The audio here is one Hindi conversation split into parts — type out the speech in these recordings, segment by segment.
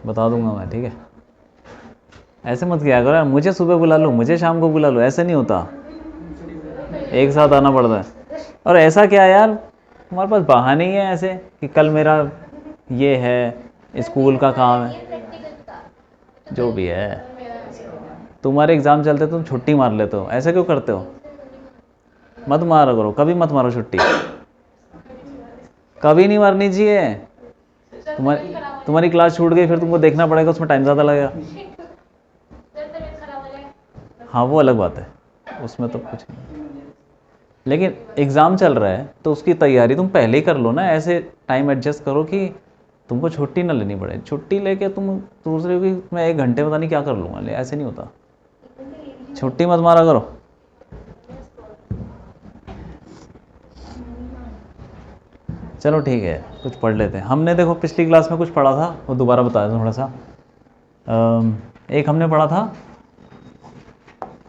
बता दूंगा मैं, ठीक है। ऐसे मत किया करो यार, मुझे सुबह बुला लो, मुझे शाम को बुला लो, ऐसे नहीं होता, एक साथ आना पड़ता है। और ऐसा क्या है यार, तुम्हारे पास बहाने ही है ऐसे कि कल मेरा ये है, स्कूल का काम है, जो भी है। तुम्हारे एग्ज़ाम चलते तुम छुट्टी मार लेते हो, ऐसे क्यों करते हो? मत मारा करो, कभी मत मारो छुट्टी, कभी नहीं मारनी चाहिए। तुम्हारी तुम्हारी क्लास छूट गई, फिर तुमको देखना पड़ेगा, उसमें टाइम ज़्यादा लगेगा। हाँ वो अलग बात है, उसमें तो कुछ नहीं, लेकिन एग्ज़ाम चल रहा है तो उसकी तैयारी तुम पहले ही कर लो ना, ऐसे टाइम एडजस्ट करो कि तुमको छुट्टी ना लेनी पड़े। छुट्टी लेके तुम दूसरे की मैं 1 घंटे पता नहीं क्या कर लूँगा, ले ऐसे नहीं होता, छुट्टी मत मारा करो। चलो ठीक है, कुछ पढ़ लेते हैं। हमने देखो पिछली क्लास में कुछ पढ़ा था, वो दोबारा बता दें थोड़ा सा। एक हमने पढ़ा था,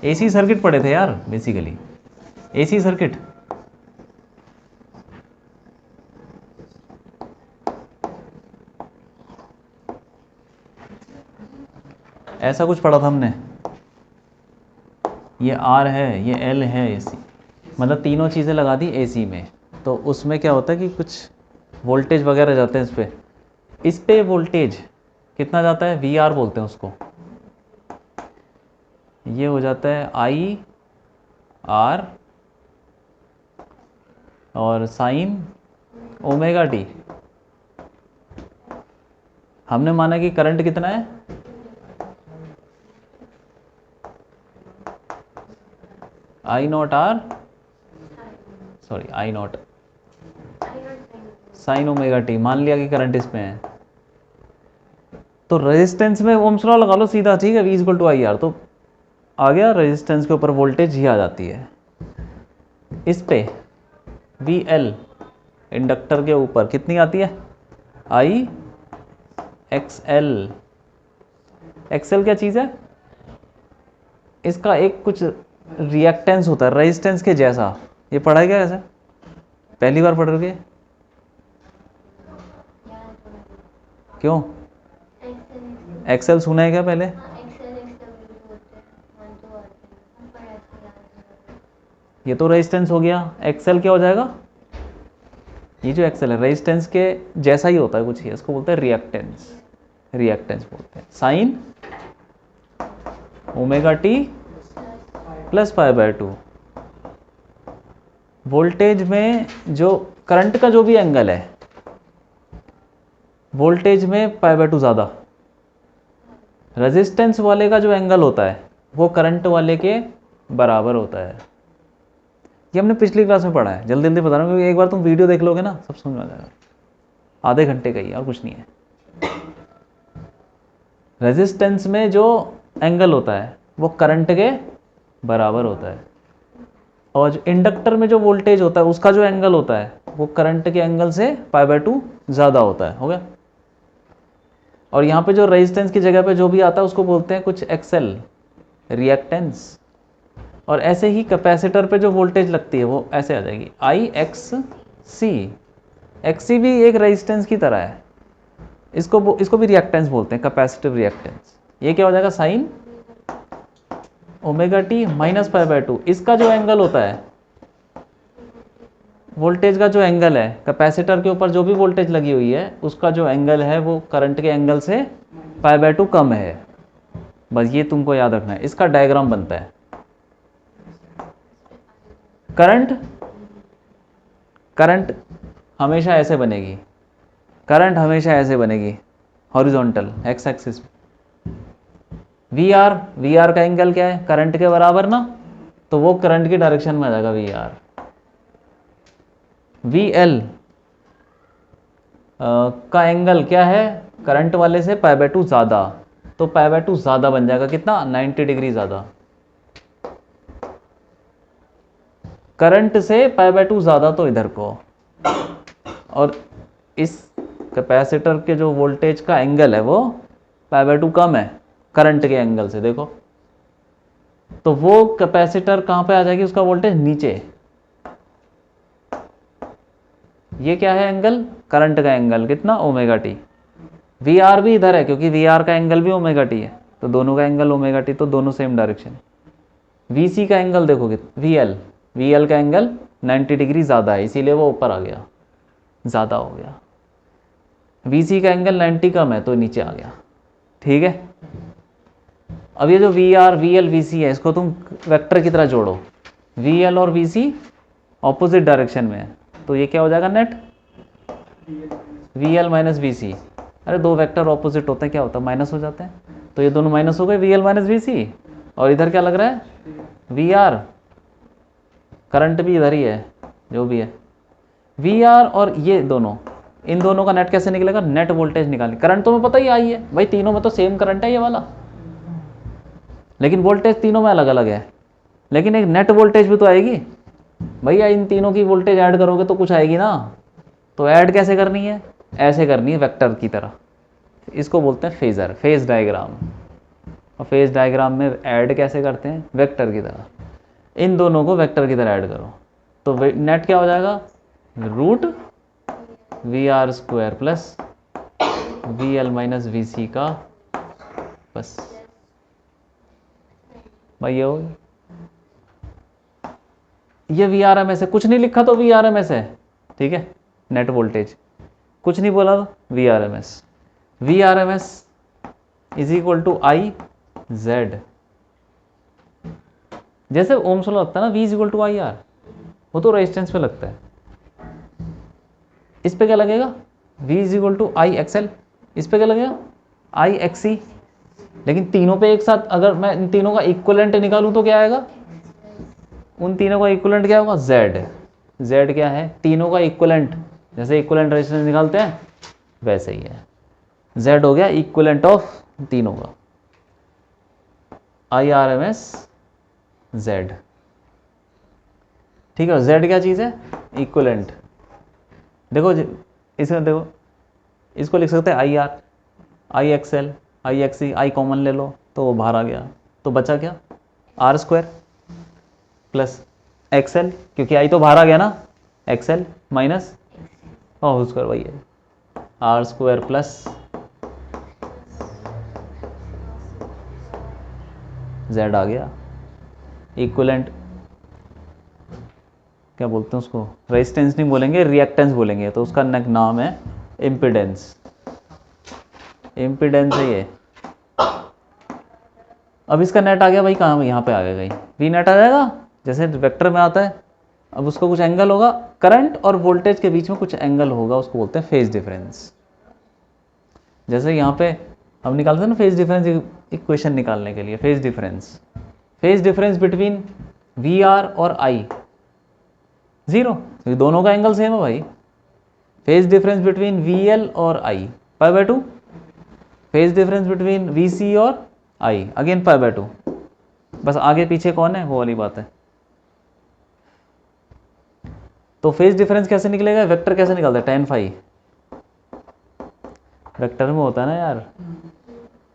एसी सर्किट पढ़े थे यार, बेसिकली एसी सर्किट। ऐसा कुछ पढ़ा था हमने, ये आर है, ये एल है, एसी, मतलब तीनों चीज़ें लगा दी एसी में, तो उसमें क्या होता है कि कुछ वोल्टेज वगैरह जाते हैं इस पे वोल्टेज कितना जाता है, वी आर बोलते हैं उसको। ये हो जाता है आई आर और साइन ओमेगा टी। हमने माना कि करंट कितना है, I not R, sorry I not sine omega T, मान लिया कि करंट इसमें है। तो रेजिस्टेंस में ओम्स लॉ लगा लो सीधा, ठीक है, V equal to I R, तो आ गया रेजिस्टेंस के ऊपर वोल्टेज ही आ जाती है। इस पे वी एल इंडक्टर के ऊपर कितनी आती है, आई एक्स एल। एक्सएल क्या चीज़ है, इसका एक कुछ रिएक्टेंस होता है रेजिस्टेंस के जैसा। ये पढ़ा है क्या ऐसे, पहली बार पढ़ रहे हो? क्यों, एक्सएल सुना है क्या पहले? ये तो रेजिस्टेंस हो गया, एक्सएल क्या हो जाएगा, ये जो एक्सएल है रेजिस्टेंस के जैसा ही होता है कुछ, ये इसको बोलते हैं रिएक्टेंस, रिएक्टेंस बोलते हैं। Sign omega T plus pi by 2। Voltage में जो करंट का जो भी एंगल है, वोल्टेज में पाई बाय 2 ज़्यादा, रेजिस्टेंस वाले का जो एंगल होता है वो करंट वाले के बराबर होता है। ये हमने पिछली क्लास में पढ़ा है, जल्दी जल्दी बता रहा हूँ क्योंकि एक बार तुम वीडियो देख लोगे ना सब समझ आ जाएगा, आधे घंटे का ही और कुछ नहीं है। रेजिस्टेंस में जो एंगल होता है वो करंट के बराबर होता है, और जो इंडक्टर में जो वोल्टेज होता है उसका जो एंगल होता है वो करंट के एंगल से पाई बाय 2 ज़्यादा होता है। हो गया। और यहाँ पे जो रेजिस्टेंस की जगह पे जो भी आता है उसको बोलते हैं कुछ एक्सएल, रिएक्टेंस। और ऐसे ही कैपेसिटर पे जो वोल्टेज लगती है वो ऐसे आ जाएगी, आई एक्स सी। एक्स सी भी एक रेजिस्टेंस की तरह है, इसको भी रिएक्टेंस बोलते हैं, कैपेसिटिव रिएक्टेंस। ये क्या हो जाएगा, sign omega T minus pi by 2। इसका जो एंगल होता है, वोल्टेज का जो एंगल है, कैपेसिटर के ऊपर जो भी वोल्टेज लगी हुई है उसका जो एंगल है वो करंट के एंगल से पाई बाय 2 कम है। बस ये तुमको याद रखना है, इसका डायग्राम बनता है। करंट हमेशा ऐसे बनेगी, करंट हमेशा ऐसे बनेगी, horizontal X axis. V R का एंगल क्या है, करंट के बराबर ना, तो वो करंट की डायरेक्शन में आ जाएगा वी आर। वी एल का एंगल क्या है, करंट वाले से पाई बाय 2 ज़्यादा, तो पाई बाय 2 ज़्यादा बन जाएगा कितना, 90 डिग्री ज़्यादा। करंट से पाई बाय 2 ज़्यादा तो इधर को, और इस कैपेसिटर के जो वोल्टेज का एंगल है वो पाई बाय 2 कम है करंट के एंगल से। देखो तो वो कैपेसिटर कहाँ पे आ जाएगी, उसका वोल्टेज नीचे। ये क्या है एंगल, करंट का एंगल कितना, ओमेगा टी। वी आर भी इधर है क्योंकि वी आर का एंगल भी ओमेगा टी है, तो दोनों का एंगल ओमेगा टी, तो दोनों सेम डायरेक्शन। वी सी का एंगल देखोगे, वी एल का एंगल 90 डिग्री ज़्यादा है, इसीलिए वो ऊपर आ गया, ज़्यादा हो गया। वी सी का एंगल 90 कम है तो नीचे आ गया। ठीक है, अब ये जो V R V L V C है, इसको तुम वेक्टर की तरह जोड़ो। वी एल और वी सी ऑपोजिट डायरेक्शन में है, तो ये क्या हो जाएगा net, V L minus V C. अरे दो वेक्टर ऑपोजिट होते हैं क्या होता है, माइनस हो जाते हैं, तो ये दोनों माइनस हो गए, we L minus V C. और इधर क्या लग रहा है, वी आर, करंट भी इधर ही है जो भी है, वी आर और ये दोनों, इन दोनों का नेट कैसे निकलेगा, नेट वोल्टेज निकालने। करंट तो मैं पता ही आई है भाई, तीनों में तो सेम करंट है ये वाला, लेकिन वोल्टेज तीनों में अलग अलग है। लेकिन एक नेट वोल्टेज भी तो आएगी भैया, इन तीनों की वोल्टेज ऐड करोगे तो कुछ आएगी ना। तो ऐड कैसे करनी है, ऐसे करनी है वेक्टर की तरह, इसको बोलते हैं फेजर, फेज डायग्राम। और फेज डायग्राम में ऐड कैसे करते हैं, वेक्टर की तरह। इन दोनों को वेक्टर की तरह ऐड करो, तो नेट क्या हो जाएगा, root V R square plus V L minus V C का, बस भाई ये हो गया। ये वी आर एम एस है, कुछ नहीं लिखा तो वी आर एम एस है, ठीक है, नेट वोल्टेज कुछ नहीं बोला तो V R M S. V R M S is equal to I Z, जैसे ओम्स लॉ लगता है ना, V is equal to I R, वो तो रेजिस्टेंस पे लगता है। इस पे क्या लगेगा, V is equal to I XL, इस पे क्या लगेगा, आई एक्सी। लेकिन तीनों पे एक साथ अगर मैं इन तीनों का इक्विवेलेंट निकालूं तो क्या आएगा, उन तीनों का इक्विवेलेंट क्या होगा, जेड। जेड क्या है, तीनों का इक्विवेलेंट, जैसे इक्विवेलेंट रेजिस्टेंस निकालते हैं वैसे ही है, जेड हो गया इक्विवेलेंट ऑफ तीनों का, I R M S Z. ठीक है, जेड क्या चीज़ है, इक्विवेलेंट। देखो इसमें देखो, इसको लिख सकते हैं I R, I XL, I XC, I common ले लो तो वो बाहर आ गया, तो बचा क्या, आर स्क्वायर प्लस एक्सएल, क्योंकि आई तो बाहर आ गया ना, एक्सएल माइनस होल स्क्वायर, वही है आर स्क्वायर प्लस जेड आ गया। इक्विवेलेंट क्या बोलते हैं उसको, रेजिस्टेंस नहीं बोलेंगे, रिएक्टेंस बोलेंगे, तो उसका नाम है इम्पिडेंस। इम्पिडेंस है ये। अब इसका नेट आ गया भाई, कहाँ, यहाँ पे आ गया कहीं, वी नेट आ जाएगा जैसे वेक्टर में आता है। अब उसका कुछ एंगल होगा, करंट और वोल्टेज के बीच में कुछ एंगल होगा, उसको बोलते हैं फेज डिफरेंस। जैसे यहाँ पे हम निकालते हैं ना फेज डिफरेंस, इक्वेशन निकालने के लिए phase difference between V R और आई जीरो, क्योंकि दोनों का एंगल सेम है भाई। Phase difference between V L और I pi by 2, phase difference between V C और आई अगेन पाई बाय 2, बस आगे पीछे कौन है वो वाली बात है। तो फेज डिफरेंस कैसे निकलेगा, वेक्टर कैसे निकलता है, tan फाई, वेक्टर में होता है ना यार,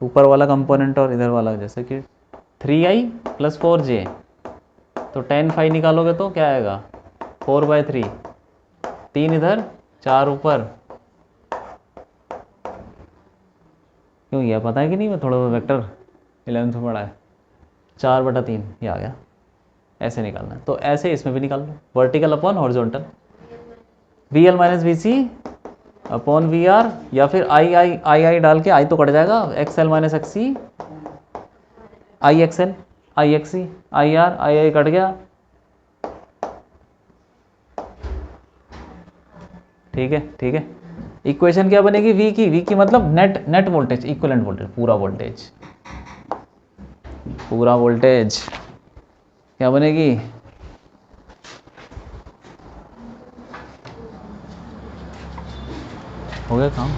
ऊपर वाला कंपोनेंट और इधर वाला, जैसे कि 3i प्लस 4j, तो tan फाई निकालोगे तो क्या आएगा, 4/3, 3 इधर 4 ऊपर। क्यों, यह पता है कि नहीं, मैं थोड़ा वेक्टर 11th में पढ़ा है, 4/3 ये आ गया, ऐसे निकालना है। तो ऐसे इसमें भी निकाल लो, vertical upon horizontal, V L minus V C upon V R, या फिर आई डाल के, आई तो कट जाएगा, X L minus X C, I X L, I X C, I cut गया, ठीक है, ठीक है। इक्वेशन क्या बनेगी, वी की मतलब नेट वोल्टेज, इक्विवेलेंट वोल्टेज, पूरा वोल्टेज क्या बनेगी, हो गया काम,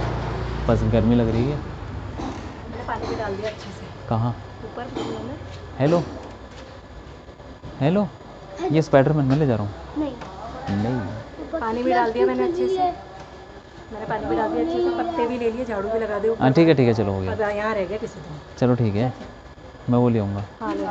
बस गर्मी लग रही है। मैंने पानी भी डाल दिया अच्छे से, कहाँ, ऊपर गमले में। हेलो हेलो, ये स्पाइडरमैन मैं ले जा रहा हूँ, नहीं पानी भी डाल दिया मैंने अच्छे से, मैंने पानी भी डाल दिया अच्छे से, पत्ते भी ले लिए, झाड़ू भी लगा दे ऊपर। हाँ ठीक है, चलो हो गया, अब यहाँ रह गया किसी दिन। चलो ठीक है, मैं वो ले आऊँगा। हाँ ले।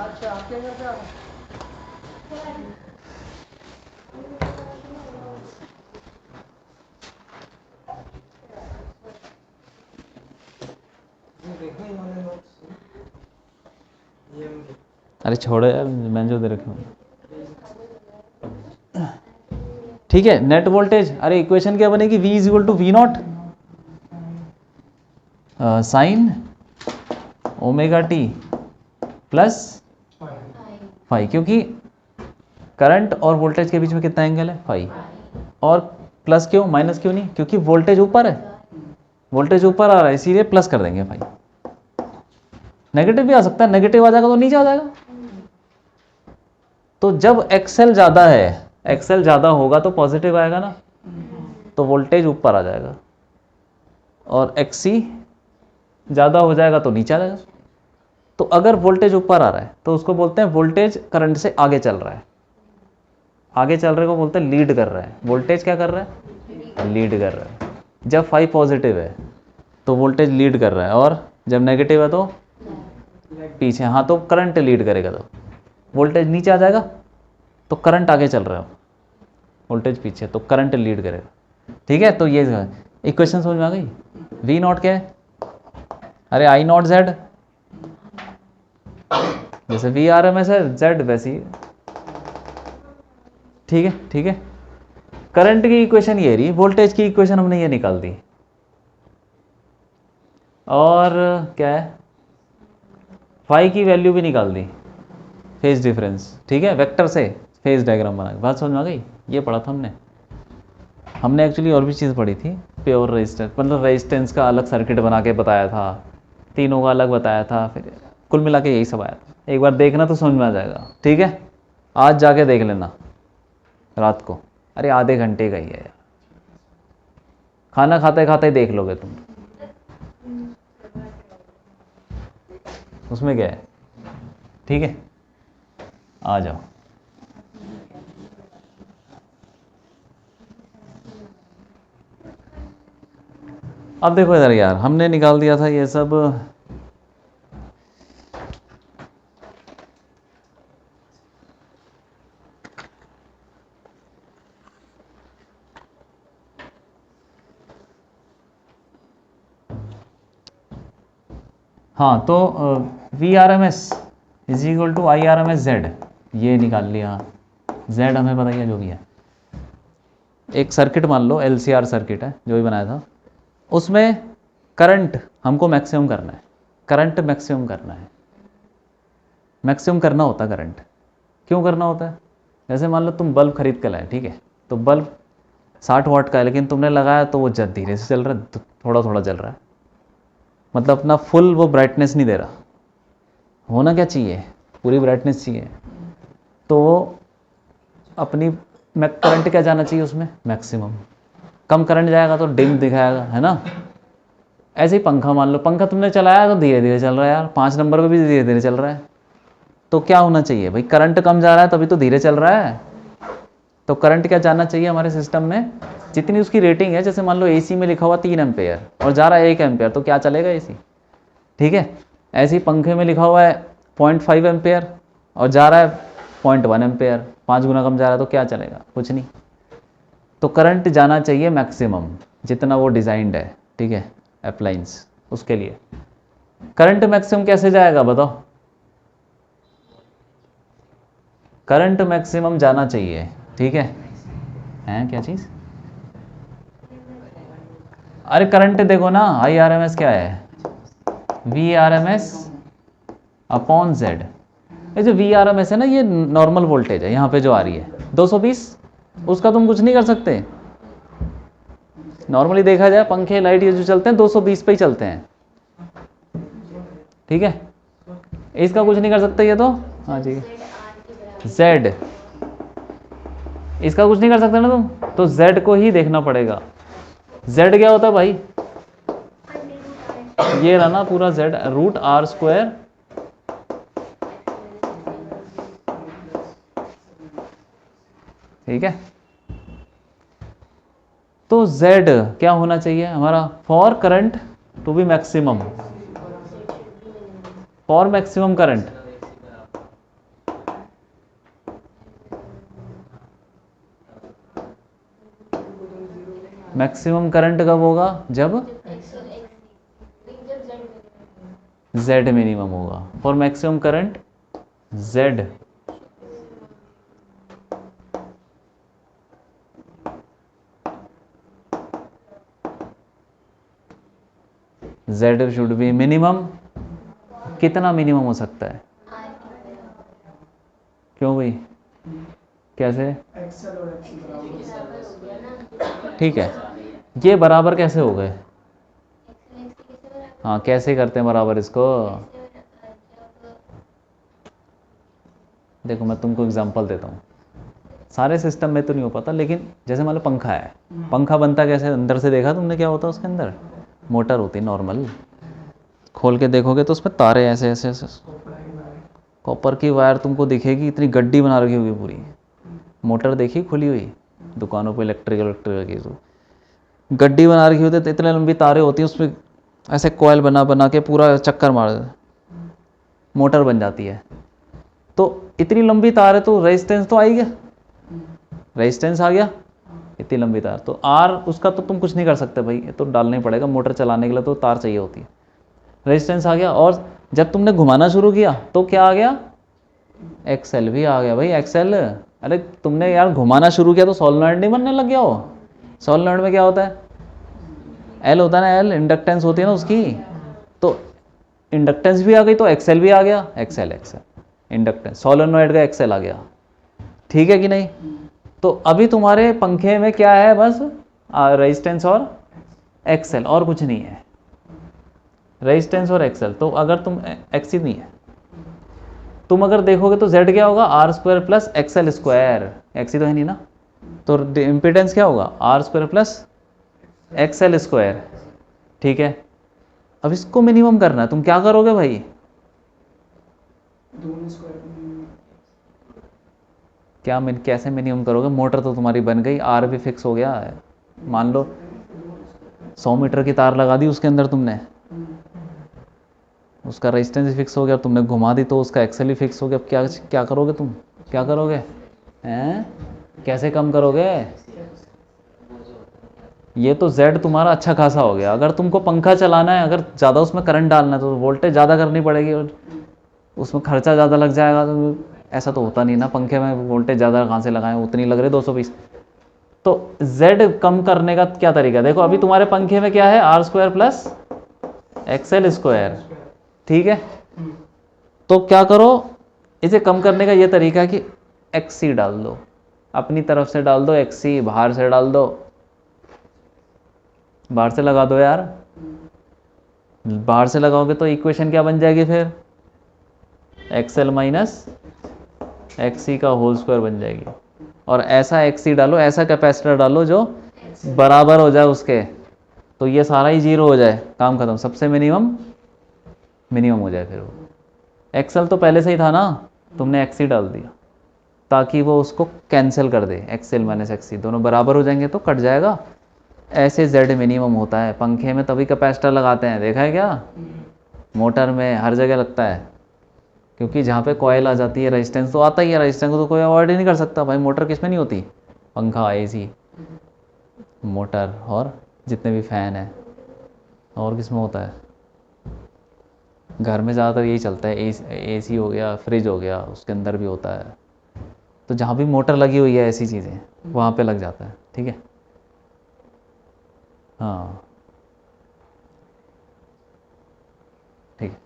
अरे छोड़ो यार, मैं जो दे रखा हूँ। ठीक है, नेट वोल्टेज, अरे इक्वेशन क्या बनेगी, V is equal to V naught sine omega T plus phi, क्योंकि करंट और वोल्टेज के बीच में कितना एंगल है, फाई। और प्लस क्यों, माइनस क्यों नहीं, क्योंकि वोल्टेज ऊपर है, वोल्टेज ऊपर आ रहा है, इसीलिए प्लस कर देंगे फाई। नेगेटिव भी आ सकता है, नेगेटिव आ जाएगा तो नीचे आ जाएगा। तो जब एक्सेल ज़्यादा है, एक्सेल ज़्यादा होगा तो पॉजिटिव आएगा ना, तो वोल्टेज ऊपर आ जाएगा, और एक्सी ज़्यादा हो जाएगा तो नीचे आ जाएगा। तो अगर वोल्टेज ऊपर आ रहा है तो उसको बोलते हैं वोल्टेज करंट से आगे चल रहा है। आगे चल रहे को बोलते हैं लीड कर रहा है। वोल्टेज क्या कर रहा है, लीड कर रहा है। जब फाई पॉजिटिव है तो वोल्टेज लीड कर रहा है, और जब नेगेटिव है तो पीछे। हाँ, तो करंट लीड करेगा, तो वोल्टेज नीचे आ जाएगा तो करंट आगे चल रहा है, वोल्टेज पीछे, तो करंट लीड करेगा। ठीक है, तो ये इक्वेशन समझ में आ गई। वी नॉट क्या है, अरे आई नॉट जेड, जैसे वी आर एम एस है जेड वैसी। ठीक है, ठीक है। करंट की इक्वेशन ये रही, वोल्टेज की इक्वेशन हमने ये निकाल दी। और क्या है, फाई की वैल्यू भी निकाल दी, फेज डिफरेंस। ठीक है, वेक्टर से फेज डायग्राम बना, बात समझ में आ गई। ये पढ़ा था हमने एक्चुअली और भी चीज़ पढ़ी थी, प्योर रेजिस्टेंस, मतलब रेजिस्टेंस का अलग सर्किट बना के बताया था, तीनों का अलग बताया था, फिर कुल मिला के यही सब आया था। एक बार देखना तो समझ में आ जाएगा। ठीक है, आज जाके देख लेना रात को, अरे आधे घंटे का ही है यार, खाना खाते खाते देख लोगे तुम, उसमें क्या है। ठीक है, आ जाओ। अब देखो इधर यार, हमने निकाल दिया था ये सब। हाँ, तो V R M S is equal to I R M S Z, ये निकाल लिया। जेड हमें पता ही है जो भी है। एक सर्किट मान लो, एल सी आर सर्किट है जो भी बनाया था, उसमें करंट हमको मैक्सिमम करना है, करंट मैक्सिमम करना है, मैक्सिमम करना होता है करंट। क्यों करना होता है, जैसे मान लो तुम बल्ब खरीद के लाए, ठीक है, तो बल्ब 60 वाट का है, लेकिन तुमने लगाया तो वो जब धीरे से चल रहा है, थोड़ा थोड़ा जल रहा है, मतलब अपना फुल वो ब्राइटनेस नहीं दे रहा। होना क्या चाहिए, पूरी ब्राइटनेस चाहिए, तो अपनी करंट क्या जाना चाहिए उसमें, मैक्सिमम। कम करंट जाएगा तो डिम दिखाएगा, है ना। ऐसे ही पंखा मान लो, पंखा तुमने चलाया तो धीरे धीरे चल रहा है यार, 5 नंबर पे भी धीरे धीरे चल रहा है, तो क्या होना चाहिए भाई, करंट कम जा रहा है तभी तो धीरे चल रहा है। तो करंट क्या जाना चाहिए हमारे सिस्टम में, जितनी उसकी रेटिंग है। जैसे मान लो एसी में लिखा हुआ 3 एम्पेयर और जा रहा है 1 एम्पेयर, तो क्या चलेगा एसी। ठीक है, ऐसे ही पंखे में लिखा हुआ है 0.5 एम्पेयर और जा रहा है 0.1 एम्पेयर, 5 गुना कम जा रहा है, तो क्या चलेगा, कुछ नहीं। तो करंट जाना चाहिए मैक्सिमम, जितना वो डिज़ाइंड है। ठीक है, अप्लायंस उसके लिए करंट मैक्सिमम कैसे जाएगा बताओ। करंट मैक्सिमम जाना चाहिए, ठीक है। हैं क्या चीज़, अरे करंट देखो ना, आई आर एम एस क्या है, V R M S upon Z. ये जो वी आर एम एस है ना, ये नॉर्मल वोल्टेज है, यहाँ पे जो आ रही है 220, उसका तुम कुछ नहीं कर सकते। नॉर्मली देखा जाए पंखे लाइट ये जो चलते हैं 220 पे ही चलते हैं, ठीक है, इसका कुछ नहीं कर सकते ये तो। हाँ जी, जेड इसका कुछ नहीं कर सकते ना तुम, तो जेड को ही देखना पड़ेगा। जेड क्या होता है भाई, ये रहा ना पूरा जेड, रूट आर स्क्वायर ठीक है। तो Z क्या होना चाहिए हमारा, for current to be maximum, for maximum current. Maximum current कब होगा, जब जेड मिनिमम होगा for maximum current Z Z should be minimum. कितना मिनिमम हो सकता है? क्यों भाई, कैसे? ठीक है, ये बराबर कैसे हो गए? हाँ, कैसे करते हैं बराबर इसको? देखो मैं तुमको एग्जांपल देता हूँ, सारे सिस्टम में तो नहीं हो पाता, लेकिन जैसे मान लो पंखा है, पंखा बनता कैसे? अंदर से देखा तुमने क्या होता है उसके अंदर? मोटर होती है नॉर्मल, खोल के देखोगे तो उसमें तारे ऐसे ऐसे ऐसे कॉपर की वायर तुमको दिखेगी, इतनी गड्डी बना रखी होगी पूरी। मोटर देखी खुली हुई दुकानों पे इलेक्ट्रिकल की, तो गड्डी बना रखी होती है, तो इतने लंबी तारे होती हैं उसमें, ऐसे कॉयल बना बना के पूरा चक्कर मार मोटर बन जाती है। तो इतनी लंबी तार है तो रेजिस्टेंस तो आएगा, रेजिस्टेंस आ गया, इतनी लंबी तार तो आर उसका तो तुम कुछ नहीं कर सकते भाई, ये तो डालना ही पड़ेगा, मोटर चलाने के लिए तो तार चाहिए होती है। रेजिस्टेंस आ गया, और जब तुमने घुमाना शुरू किया तो क्या आ गया? एक्सेल भी आ गया भाई, एक्सेल। अरे तुमने यार घुमाना शुरू किया तो सोलेनॉइड नहीं बनने लग गया हो? सोलेनॉइड में क्या होता है? एल होता है ना, एल इंडक्टेंस होती है ना उसकी, तो इंडक्टेंस भी आ गई तो एक्सेल भी आ गया, एक्सेल एक्सेल इंडक्टेंस, सोलेनॉइड का एक्सेल आ गया। ठीक है कि नहीं? तो अभी तुम्हारे पंखे में क्या है? बस रेजिस्टेंस और एक्सेल, और कुछ नहीं है, रेजिस्टेंस और एक्सेल। तो अगर तुम एक्सी नहीं है, तुम अगर देखोगे तो जेड क्या होगा? R square plus XL square, XC तो है नहीं ना, तो इम्पिडेंस क्या होगा? R square plus XL square. ठीक है, अब इसको मिनिमम करना है, तुम क्या करोगे भाई? क्या कैसे मिनिमम करोगे? मोटर तो तुम्हारी बन गई, आर भी फिक्स हो गया है, मान लो 100 मीटर की तार लगा दी उसके अंदर तुमने, उसका रेजिस्टेंस फिक्स हो गया, तुमने घुमा दी तो उसका एक्सेल ही फिक्स हो गया। अब क्या क्या करोगे तुम? क्या करोगे हैं? कैसे कम करोगे? ये तो Z तुम्हारा अच्छा खासा हो गया। अगर तुमको पंखा चलाना है, अगर ज़्यादा उसमें करंट डालना है तो वोल्टेज ज़्यादा करनी पड़ेगी, और उसमें खर्चा ज़्यादा लग जाएगा। तो ऐसा तो होता नहीं ना, पंखे में वोल्टेज ज़्यादा कहाँ से लगाएं, उतनी लग रही 220। तो Z कम करने का क्या तरीका? देखो अभी तुम्हारे पंखे में क्या है? R square plus XL square. ठीक है, तो क्या करो, इसे कम करने का ये तरीका है कि एक्सी डाल दो, अपनी तरफ से डाल दो एक्सी, बाहर से डाल दो, बाहर से लगा दो यार। बाहर से लगाओगे तो इक्वेशन क्या बन जाएगी फिर? एक्सएल माइनस एक्सी का होल स्क्वायर बन जाएगी। और ऐसा एक्सी डालो, ऐसा कैपेसिटर डालो जो बराबर हो जाए उसके, तो ये सारा ही जीरो हो जाए, काम खत्म, सबसे मिनिमम हो जाए। फिर वो एक्सेल तो पहले से ही था ना, तुमने एक्सी डाल दिया ताकि वो उसको कैंसिल कर दे, एक्सेल माइनस एक्सी दोनों बराबर हो जाएंगे तो कट जाएगा। ऐसे जेड मिनिमम होता है पंखे में, तभी कैपेसिटर लगाते हैं, देखा है क्या? मोटर में हर जगह लगता है, क्योंकि जहाँ पे कॉयल आ जाती है रेजिस्टेंस तो आता ही है, रेजिस्टेंस को तो कोई अवॉइड ही नहीं कर सकता भाई। मोटर किस में नहीं होती? पंखा, एसी, मोटर, और जितने भी फ़ैन हैं, और किस में होता है? घर में ज़्यादातर यही चलता है, एसी हो गया, फ्रिज हो गया, उसके अंदर भी होता है। तो जहाँ भी मोटर लगी हुई है ऐसी चीज़ें, वहाँ पे लग जाता है। ठीक है, हाँ ठीक है,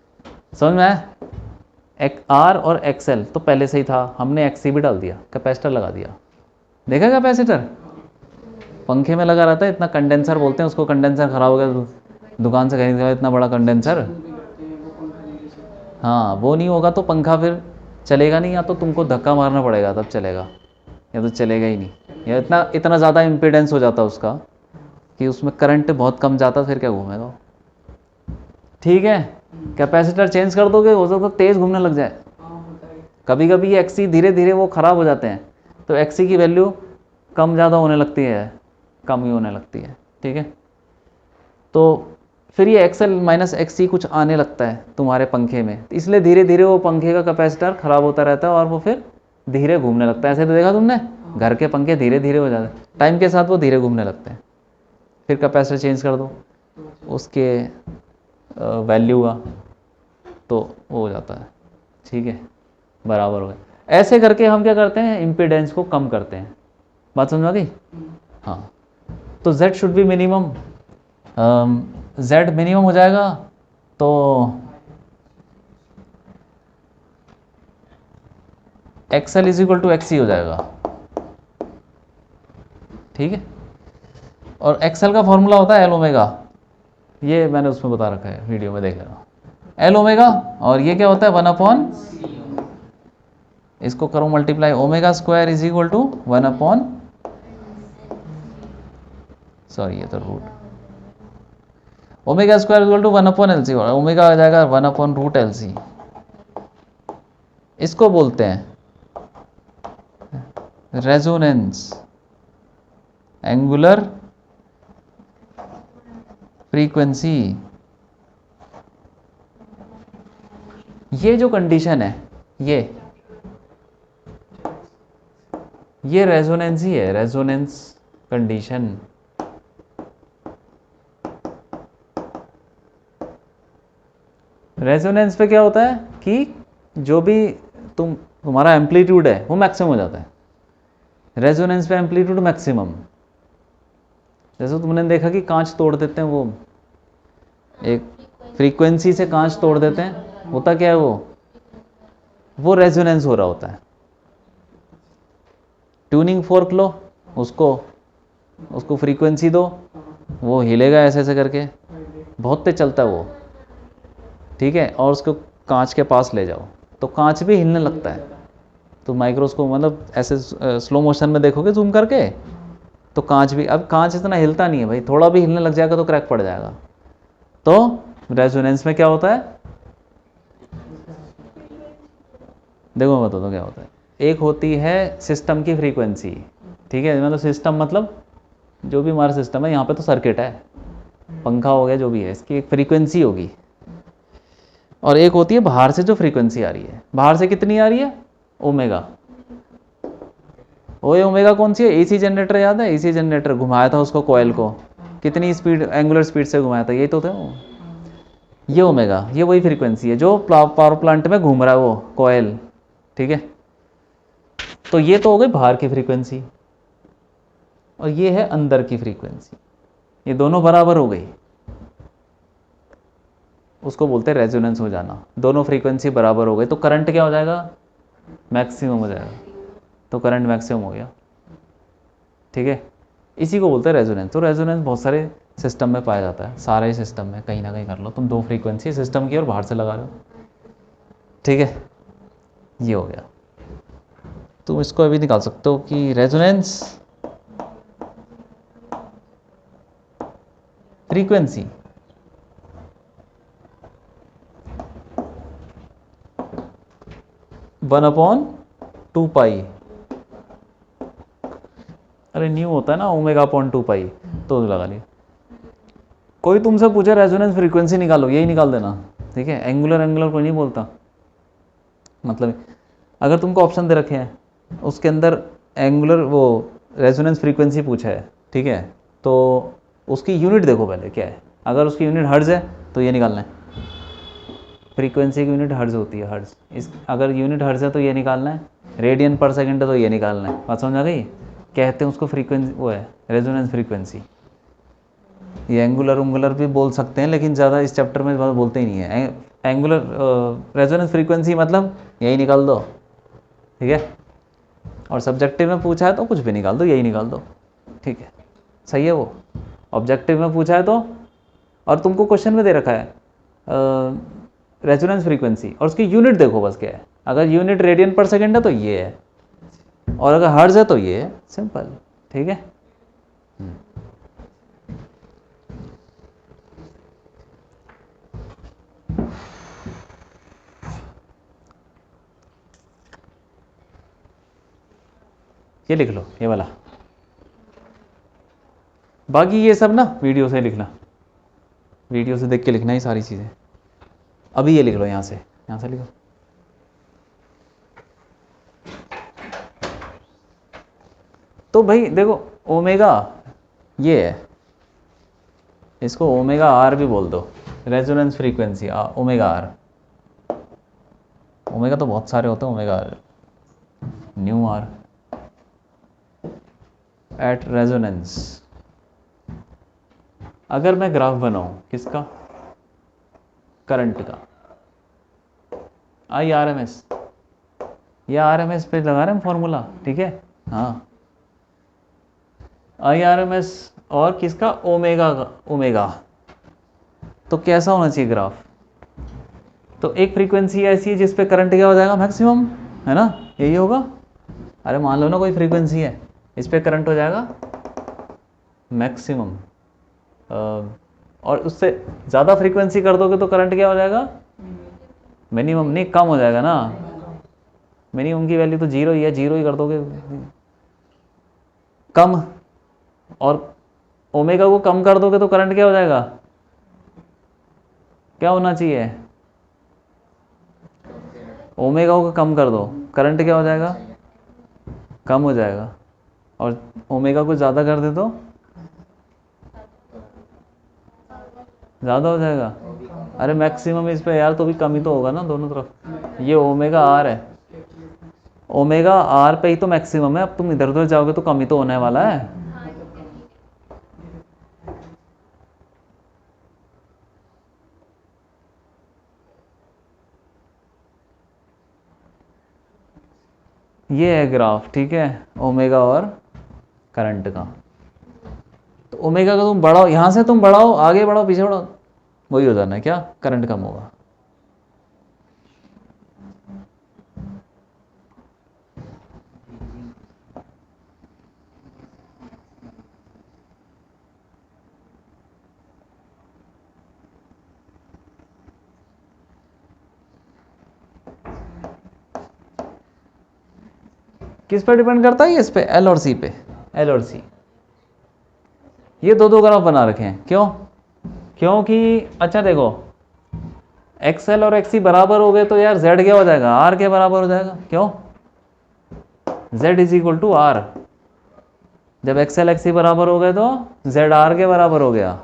समझ में आया? आर और एक्सएल तो पहले से ही था, हमने एक्सी भी डाल दिया, कैपेसिटर लगा दिया। देखा कैपेसिटर पंखे में लगा रहता है, इतना कंडेंसर बोलते हैं उसको, कंडेंसर खराब हो गया दुकान से खरीद, इतना बड़ा कंडेंसर। हाँ, वो नहीं होगा तो पंखा फिर चलेगा नहीं, या तो तुमको धक्का मारना पड़ेगा तब चलेगा, या तो चलेगा ही नहीं, या इतना इतना ज़्यादा इम्पीडेंस हो जाता उसका कि उसमें करंट बहुत कम जाता, फिर क्या घूमेगा। ठीक है, कैपेसिटर चेंज कर दोगे, हो सकता है तेज़ घूमने लग जाए। कभी कभी ये एक्सी धीरे धीरे वो ख़राब हो जाते हैं, तो एक्सी की वैल्यू कम ज़्यादा होने लगती है, कम ही होने लगती है। ठीक है, तो फिर ये एक्सएल माइनस एक्सी कुछ आने लगता है तुम्हारे पंखे में, इसलिए धीरे धीरे वो पंखे का कैपेसिटर ख़राब होता रहता है और वो फिर धीरे घूमने लगता है। ऐसे तो देखा तुमने, घर के पंखे धीरे धीरे हो जाते हैं, टाइम के साथ वो धीरे घूमने लगते हैं। फिर कैपेसिटर चेंज कर दो उसके वैल्यू का, तो वो हो जाता है, ठीक है, बराबर हो गया। ऐसे करके हम क्या करते हैं, इम्पीडेंस को कम करते हैं। बात समझ आ गई? हाँ, तो z should be minimum, z minimum हो जाएगा तो XL is equal to XC हो जाएगा, ठीक है। और XL का फॉर्मूला होता है L ओमेगा, ये मैंने उसमें बता रखा है, वीडियो में देख लेना, L ओमेगा। और ये क्या होता है 1/, इसको करो multiply, omega square is equal to 1/, sorry ये तो root, omega square equal to 1/LC, omega आ जाएगा 1/√LC। इसको बोलते हैं रेजोनेंस, एंगुलर फ्रीक्वेंसी। ये जो कंडीशन है, ये रेजोनेंस ही है, रेजोनेंस कंडीशन। रेजोनेंस पे क्या होता है कि जो भी तुम्हारा एम्पलीट्यूड है वो मैक्सिमम हो जाता है। रेजोनेंस पे एम्पलीट्यूड मैक्सिमम, जैसे तुमने देखा कि कांच तोड़ देते हैं, वो एक फ्रीक्वेंसी से कांच तोड़ देते हैं, होता क्या है वो रेजोनेंस हो रहा होता है। ट्यूनिंग फोर्क लो, उसको फ्रीक्वेंसी दो, वो हिलेगा ऐसे ऐसे करके, बहुत तेज चलता है वो, ठीक है। और उसको कांच के पास ले जाओ तो कांच भी हिलने लगता है। तो माइक्रोस्कोप मतलब ऐसे स्लो मोशन में देखोगे जूम करके तो कांच भी, अब कांच इतना हिलता नहीं है भाई, थोड़ा भी हिलने लग जाएगा तो क्रैक पड़ जाएगा। तो रेजोनेंस में क्या होता है, देखो मैं बताता हूँ क्या होता है। एक होती है सिस्टम की फ्रीक्वेंसी, ठीक है, मतलब सिस्टम मतलब जो भी हमारा सिस्टम है, यहाँ पे तो सर्किट है, पंखा हो गया, जो भी है, इसकी एक फ्रीक्वेंसी होगी। और एक होती है बाहर से जो फ्रीक्वेंसी आ रही है, बाहर से कितनी आ रही है, ओमेगा। ओमेगा कौन सी है, एसी जनरेटर, याद है एसी जनरेटर घुमाया था उसको, कॉइल को कितनी स्पीड, एंगुलर स्पीड से घुमाया था, यही तो था ये ओमेगा। ये वही फ्रीक्वेंसी है जो पावर प्लांट में घूम रहा है वो कॉइल, ठीक है। तो ये तो हो गई बाहर की फ्रीक्वेंसी, और ये है अंदर की फ्रीक्वेंसी, ये दोनों बराबर हो गई, उसको बोलते हैं रेजोनेंस हो जाना। दोनों फ्रीक्वेंसी बराबर हो गई तो करंट क्या हो जाएगा, मैक्सिमम हो जाएगा, तो करंट मैक्सिमम हो गया, ठीक है। इसी को बोलते हैं रेजोनेंस। तो रेजोनेंस बहुत सारे सिस्टम में पाया जाता है, सारे सिस्टम में कहीं ना कहीं कर लो तुम, दो फ्रीक्वेंसी सिस्टम की और बाहर से लगा रहे हो, ठीक है। ये हो गया। तुम इसको अभी निकाल सकते हो कि रेजोनेंस फ्रीक्वेंसी वन अपॉन 2 पाई, अरे न्यू होता है ना ओमेगा अपॉन 2 पाई, तो लगा लिया। कोई तुमसे पूछे रेजोनेंस फ्रीक्वेंसी निकालो, यही निकाल देना, ठीक है। एंगुलर कोई नहीं बोलता, मतलब अगर तुमको ऑप्शन दे रखे हैं उसके अंदर एंगुलर वो रेजोनेंस फ्रीक्वेंसी पूछा है, ठीक है, तो उसकी यूनिट देखो पहले क्या है। अगर उसकी यूनिट हर्ट्ज है तो ये निकालना है, फ्रीक्वेंसी की यूनिट हर्ट्ज होती है, हर्ट्ज। इस अगर यूनिट हर्ट्ज है तो ये निकालना है, रेडियन पर सेकंड है तो ये निकालना है। बात समझ आ गई? कहते हैं उसको फ्रीक्वेंसी, वो है रेजोनेंस फ्रीक्वेंसी। ये एंगुलर भी बोल सकते हैं, लेकिन ज़्यादा इस चैप्टर में बोलते ही नहीं है। एंगुलर रेजोनेंस फ्रीक्वेंसी मतलब यही निकाल दो, ठीक है। और सब्जेक्टिव में पूछा है तो कुछ भी निकाल दो, यही निकाल दो, ठीक है, सही है वो। ऑब्जेक्टिव में पूछा है तो, और तुमको क्वेश्चन में दे रखा है रेजोनेंस फ्रीक्वेंसी, और उसकी यूनिट देखो बस क्या है। अगर यूनिट रेडियन पर सेकंड है तो ये है, और अगर हर्ट्ज है तो ये है, सिंपल, ठीक है। ये लिख लो ये वाला, बाकी ये सब ना वीडियो से लिखना, वीडियो से देख के लिखना ही सारी चीज़ें। अभी ये लिख लो, यहाँ से लिखो। तो भाई देखो ओमेगा ये है, इसको ओमेगा आर भी बोल दो, resonance frequency omega R, omega तो बहुत सारे होते हैं, omega new R at resonance. अगर मैं ग्राफ बनाऊं किसका, करंट का, आई आर एम एस, या आर एम एस पे लगा रहे हैं फॉर्मूला, ठीक है, हाँ, आई आर एम एस और किसका, ओमेगा का, ओमेगा, तो कैसा होना चाहिए ग्राफ, तो एक फ्रीक्वेंसी ऐसी है जिस पे करंट क्या हो जाएगा, मैक्सिमम, है ना, यही होगा। अरे मान लो ना कोई फ्रीक्वेंसी है, इस पे करंट हो जाएगा मैक्सिमम, और उससे ज़्यादा फ्रीक्वेंसी कर दोगे तो करंट क्या हो जाएगा, मिनिमम, नहीं कम हो जाएगा ना, मिनिमम की वैल्यू तो जीरो ही है, जीरो ही कर दोगे कम, और ओमेगा को कम कर दोगे तो करंट क्या हो जाएगा, क्या होना चाहिए, ओमेगा को कम कर दो, करंट क्या हो जाएगा, कम हो जाएगा, और ओमेगा को ज़्यादा कर दे तो ज़्यादा हो जाएगा। अरे मैक्सिमम इस पे यार, तो भी कम ही तो होगा ना दोनों तरफ, ये ओमेगा आर है, ओमेगा आर पे ही तो मैक्सिमम है, अब तुम इधर उधर जाओगे तो कम ही तो होने वाला है। ये है ग्राफ, ठीक है, ओमेगा और करंट का। तो ओमेगा का तुम बढ़ाओ, यहाँ से तुम बढ़ाओ, आगे बढ़ाओ, पीछे बढ़ाओ, वही हो जाना है, क्या, करंट कम होगा। किस पे डिपेंड करता है ये, इस पे, एल और सी पे, एल और सी, ये दो दो ग्राफ बना रखे हैं, क्यों, क्योंकि अच्छा देखो, एक्सएल और एक्सी बराबर हो गए तो यार जेड क्या हो जाएगा, आर के बराबर हो जाएगा, क्यों, Z is equal to R, जब एक्सएल एक्सी बराबर हो गए तो जेड आर के बराबर हो गया,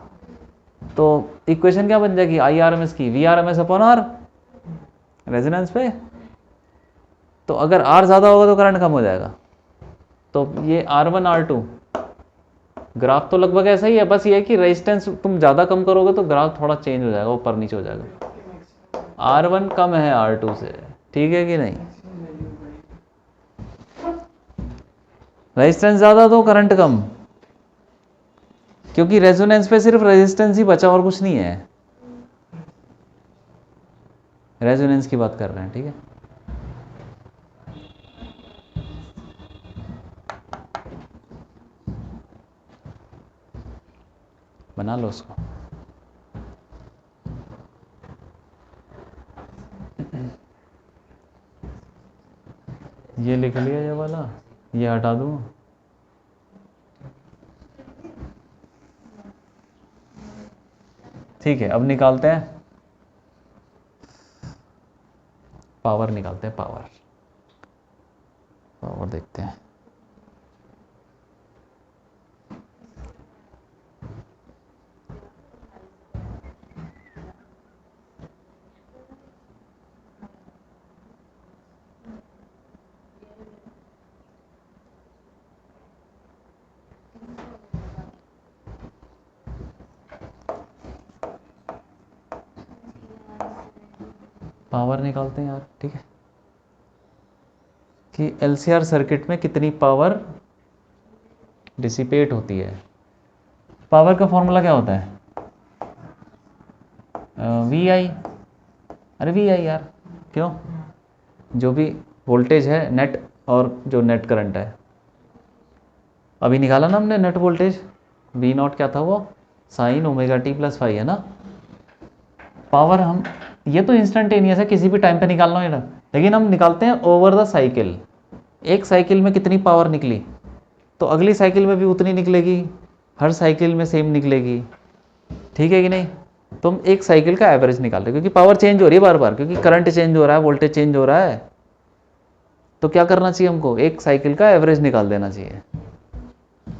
तो इक्वेशन क्या बन जाएगी, आई आर एम एस की, V R M S upon R, resonance पे, तो अगर आर ज़्यादा होगा तो करंट कम हो जाएगा, तो ये R1 R2 ग्राफ तो लगभग ऐसा ही है, बस ये है कि रेजिस्टेंस तुम ज़्यादा कम करोगे तो ग्राफ थोड़ा चेंज हो जाएगा, ऊपर नीचे हो जाएगा। R1 कम है R2 से, ठीक है कि नहीं, रेजिस्टेंस ज़्यादा तो करंट कम, क्योंकि रेजोनेंस पे सिर्फ रेजिस्टेंस ही बचा और कुछ नहीं है, रेजोनेंस की बात कर रहे हैं, ठीक है। बना लो उसको, ये लिख लिया ये वाला, ये हटा दूँ, ठीक है। अब निकालते हैं पावर, निकालते हैं पावर, पावर देखते हैं। पावर निकालते हैं यार, ठीक है, कि एलसीआर सर्किट में कितनी पावर डिसिपेट होती है। पावर का फॉर्मूला क्या होता है, वी आई, अरे वी आई यार, क्यों, जो भी वोल्टेज है नेट और जो नेट करंट है, अभी निकाला ना हमने नेट वोल्टेज, वी नॉट क्या था वो, sine omega T plus phi है ना। पावर हम, ये तो इंस्टेंटेनियस है, किसी भी टाइम पे निकालना है ना, लेकिन हम निकालते हैं ओवर द साइकिल, एक साइकिल में कितनी पावर निकली, तो अगली साइकिल में भी उतनी निकलेगी, हर साइकिल में सेम निकलेगी, ठीक है कि नहीं। तुम एक साइकिल का एवरेज निकाल रहे हो, क्योंकि पावर चेंज हो रही है बार बार, क्योंकि करंट चेंज हो रहा है, वोल्टेज चेंज हो रहा है, तो क्या करना चाहिए हमको, एक साइकिल का एवरेज निकाल देना चाहिए।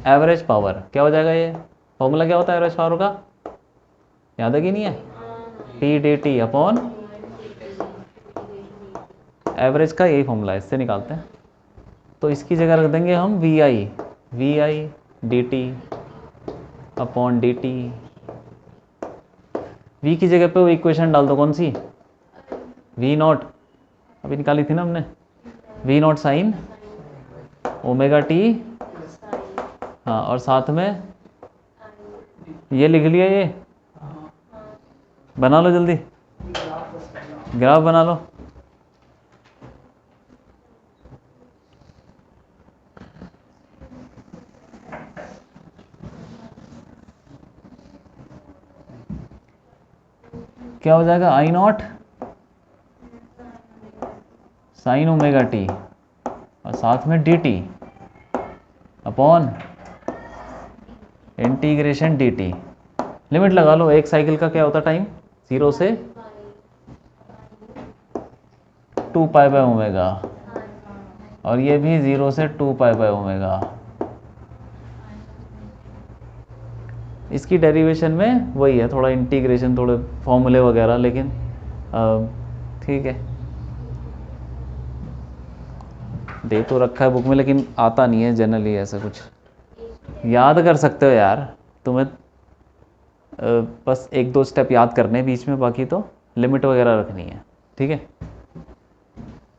एवरेज पावर क्या हो जाएगा, ये फॉर्मूला क्या होता है एवरेज पावर का, याद है कि नहीं है, P D t upon average का यही फॉर्मूला है, इससे निकालते हैं। तो इसकी जगह रख देंगे हम V I d t upon d t. V की जगह पे वो इक्वेशन डाल दो, कौन सी, वी नॉट अभी निकाली थी ना हमने, V naught sine omega t. हाँ, और साथ में ये लिख लिया, ये बना लो जल्दी, ग्राफ बना लो। क्या हो जाएगा, आई नॉट साइन ओमेगा टी और साथ में D t upon integration D T. Limit लगा लो, एक साइकिल का क्या होता है टाइम, 0 से 2 पाई बाय ओमेगा, और ये भी 0 से 2 पाई बाय ओमेगा। इसकी डेरिवेशन में वही है, थोड़ा इंटीग्रेशन, थोड़े फॉर्मूले वगैरह, लेकिन ठीक है, दे तो रखा है बुक में, लेकिन आता नहीं है जनरली ऐसा कुछ। याद कर सकते हो यार, तुम्हें बस 1-2 स्टेप याद करने बीच में, बाकी तो लिमिट वगैरह रखनी है, ठीक है।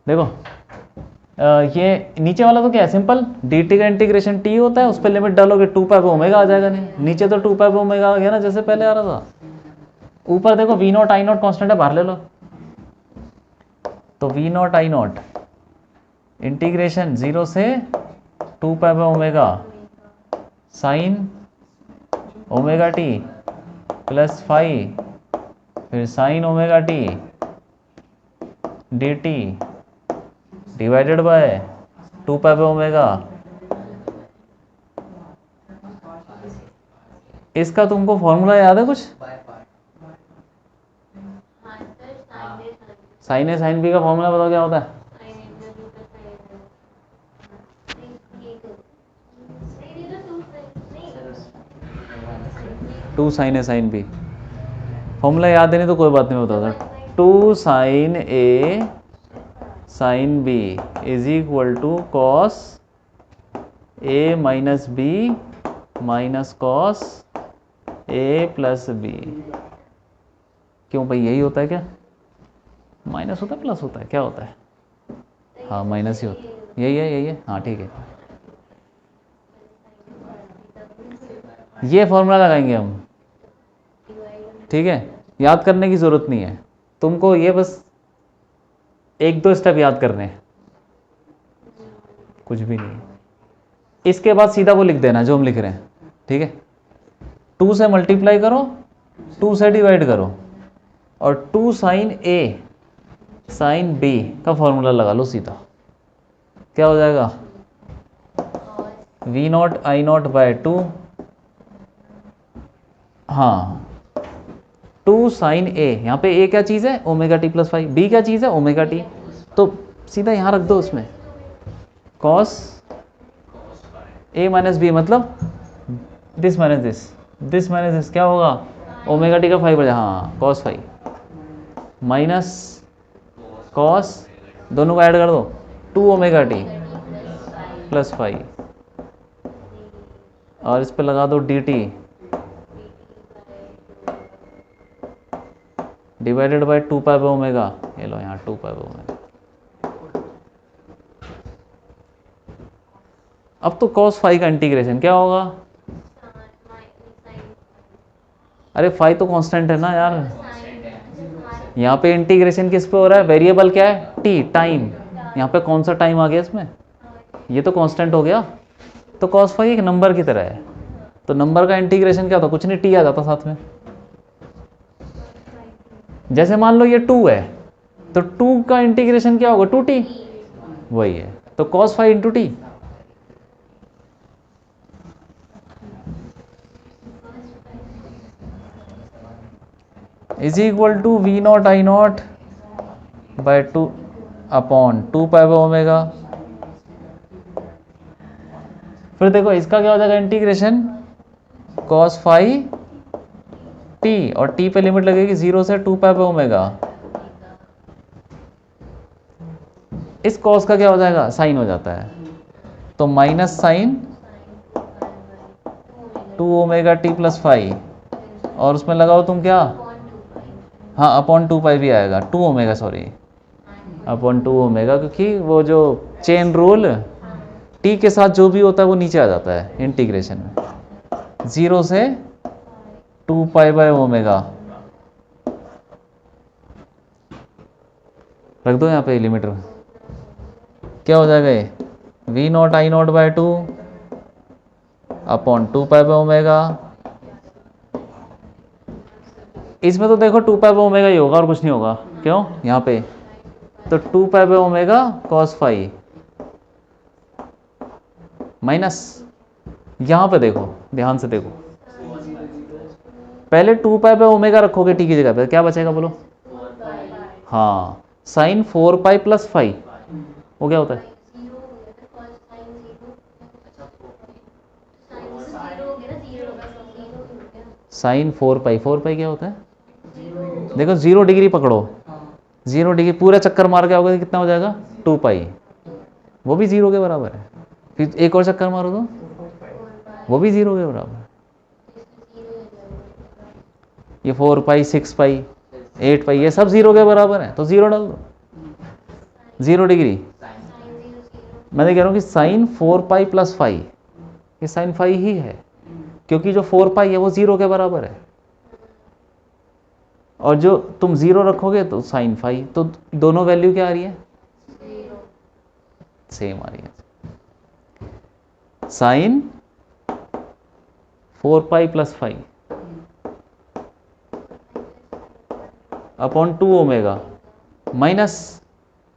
देखो ये नीचे वाला तो क्या है, सिंपल, डी टी का इंटीग्रेशन टी होता है, उस पर लिमिट डालोगे 2 पाई बाय ओमेगा आ जाएगा। नहीं, नीचे तो 2 पाई बाय ओमेगा आ गया ना, जैसे पहले आ रहा था। ऊपर देखो V naught I naught constant है, बाहर ले लो, तो V naught I naught integration 0 से 2 pi by omega sine omega T plus five, फिर sine omega t d t divided by 2 pi by omega. इसका तुमको फॉर्मूला याद है कुछ, साइन ए साइन बी का फॉर्मूला बताओ क्या होता है। Two sine A sine B, formula याद नहीं तो कोई बात नहीं, बताता। 2 sine A sine B is equal to cos A minus B minus cos A plus B. क्यों भाई, यही होता है क्या, माइनस होता है प्लस होता है, क्या होता है, हाँ माइनस ही होता है, यही है, हाँ ठीक है। ये फॉर्मूला लगाएंगे हम, ठीक है, याद करने की ज़रूरत नहीं है तुमको, ये बस 1-2 स्टेप याद करने हैं, कुछ भी नहीं है। इसके बाद सीधा वो लिख देना जो हम लिख रहे हैं, ठीक है। 2 से मल्टीप्लाई करो, 2 से डिवाइड करो, और 2 साइन ए साइन बी का फॉर्मूला लगा लो सीधा, क्या हो जाएगा, V naught I naught by 2, हाँ 2 साइन ए, यहाँ पे ए क्या चीज़ है, omega T plus five, B क्या चीज़ है, ओमेगा टी, तो सीधा यहाँ रख दो उसमें, कॉस ए माइनस बी, मतलब this minus this minus this, क्या होगा, ओमेगा टी का 5 बजा, हाँ कॉस 5 माइनस कॉस, दोनों को ऐड कर दो, 2 ओमेगा टी प्लस 5, और इस पे लगा दो D t divided by 2 pi by omega, ये लो यहाँ 2 पाई बाय ओमेगा। अब तो cos फाइव का इंटीग्रेशन क्या होगा, अरे फाइव तो कांस्टेंट है ना यार, यहाँ पे इंटीग्रेशन किस पे हो रहा है, वेरिएबल क्या है, t टाइम, यहाँ पे कौन सा टाइम आ गया इसमें, ये तो कांस्टेंट हो गया, तो cos फाइव एक नंबर की तरह है, तो नंबर का इंटीग्रेशन क्या होता, कुछ नहीं, t आ जाता साथ में। जैसे मान लो ये 2 है, तो 2 का इंटीग्रेशन क्या होगा, 2t, वही है, तो cos 5 into t, is equal to V naught I naught by 2 upon 2 pi by omega. फिर देखो इसका क्या हो जाएगा इंटीग्रेशन, cos 5 t, और t पे लिमिट लगेगी 0 से 2 पाई बाय ओमेगा, इस कॉस का क्या हो जाएगा, साइन हो जाता है, तो minus sine 2 omega T plus five, और उसमें लगाओ तुम क्या, हाँ अपॉन 2 पाई भी आएगा, 2 ओमेगा सॉरी, अपॉन 2 ओमेगा, क्योंकि वो जो चेन रूल टी के साथ जो भी होता है वो नीचे आ जाता है इंटीग्रेशन में, 0 से 2 पाई बाय ओमेगा, रख दो यहाँ पे लिमिटर, क्या हो जाएगा ये, V naught I naught by 2 upon 2 pi by omega. इसमें तो देखो 2 पाई बाय ओमेगा ही होगा और कुछ नहीं होगा, क्यों यहाँ पे, तो 2 pi by omega cos five minus, यहां पे देखो ध्यान से देखो, पहले 2 पाई बाय ओमेगा रखोगे टी की जगह पे, क्या बचेगा बोलो, हाँ साइन 4 पाई प्लस 5, वो क्या होता है, साइन 4 पाई, 4 पाई क्या होता है, देखो 0 डिग्री पकड़ो, 0 डिग्री पूरा चक्कर मार के आओगे कितना हो जाएगा, 2 पाई, वो भी 0 के बराबर है, फिर एक और चक्कर मारो तो वो भी 0 के बराबर है, ये 4 पाई 6 पाई 8 पाई ये सब 0 के बराबर है, तो 0 डाल दो, 0 डिग्री, मैं कह रहा हूँ कि साइन 4 पाई प्लस 5, ये साइन 5 ही है, क्योंकि जो 4 पाई है वो 0 के बराबर है, और जो तुम 0 रखोगे तो साइन 5, तो दोनों वैल्यू क्या आ रही है, सेम आ रही है, sine 4 pi plus 5 upon 2 omega minus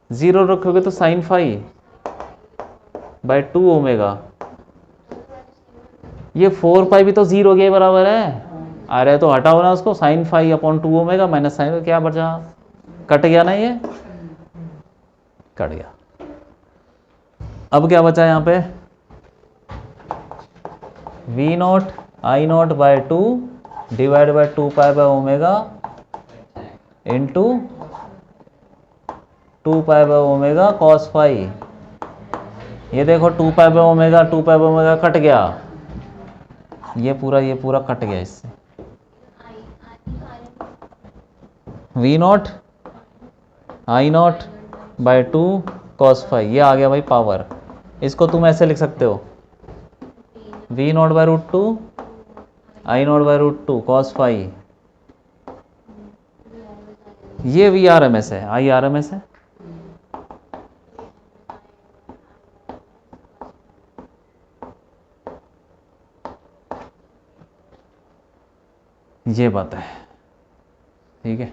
0 रखोगे तो साइन 5 बाय 2 ओमेगा, ये 4 पाई भी तो 0 के बराबर है, अरे तो हटाओ ना उसको, sine 5 upon 2 omega minus sine, क्या बचा, कट गया ना, ये कट गया, अब क्या बचा यहाँ पे, V naught I naught by 2 divide by 2 pi by omega into 2 pi by omega cos 5, ये देखो 2 pi by omega 2 pi by omega cut गया, ये पूरा कट गया इससे, V naught I naught by 2 cos 5, ये आ गया भाई पावर, इसको तुम ऐसे लिख सकते हो, V naught by root 2 I naught by root 2 cos 5, ये वी आर एम एस है, आई आर एम एस है, ये बात है, ठीक है,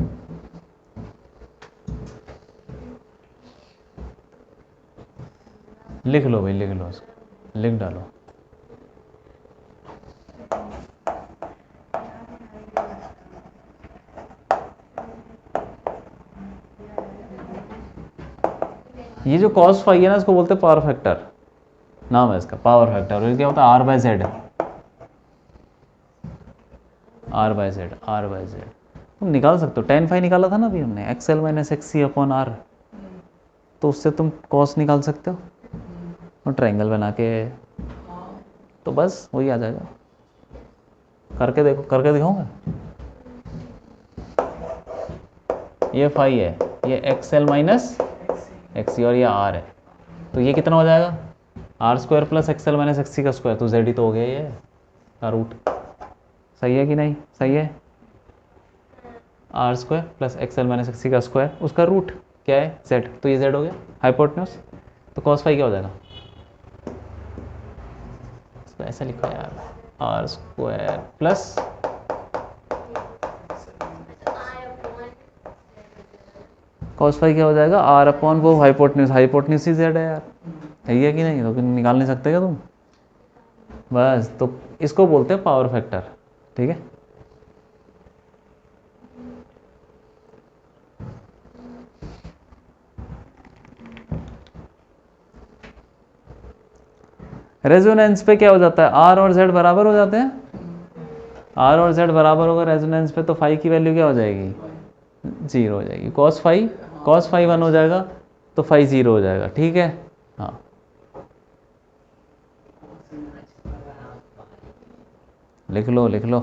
लिख लो भाई, लिख लो इसको, लिख डालो, ये जो cos फाई है ना, इसको बोलते हैं पावर फैक्टर, नाम है इसका पावर फैक्टर, और क्या होता है, R by Z, R by Z, R by Z, तुम निकाल सकते हो, tan फाई निकाला था ना अभी हमने, XL minus XC upon R, तो उससे तुम cos निकाल सकते हो, और ट्रायंगल बना के, तो बस वही आ जाएगा, करके देखो, करके दिखाऊंगा, ये फाई है, ये एक्सएल माइनस एक्सी और ये आर है, तो ये कितना हो जाएगा, R square plus XL minus XC का स्क्वायर, तो जेड ही तो हो गया ये का रूट, सही है कि नहीं, सही है, R square plus XL minus XC का स्क्वायर, उसका रूट क्या है, जेड, तो ये जेड हो गया हाइपोटेन्यूज, तो कॉस फाई क्या हो जाएगा, इसको ऐसा लिखो यार, R square plus cos phi क्या हो जाएगा, आर अपॉन वो हाइपोटेन्यूज, हाइपोटेन्यूज ही जेड है यार, है कि नहीं, तो निकाल नहीं सकते क्या तुम, बस, तो इसको बोलते हैं पावर फैक्टर, ठीक है, रेजोनेंस पे क्या हो जाता है, आर और जेड बराबर हो जाते हैं, आर और जेड बराबर होगा रेजोनेंस पे, तो फाई की वैल्यू क्या हो जाएगी, 0 हो जाएगी, कॉस फाई 1 हो जाएगा, तो फाई 0 हो जाएगा, ठीक है। हाँ लिख लो लिख लो।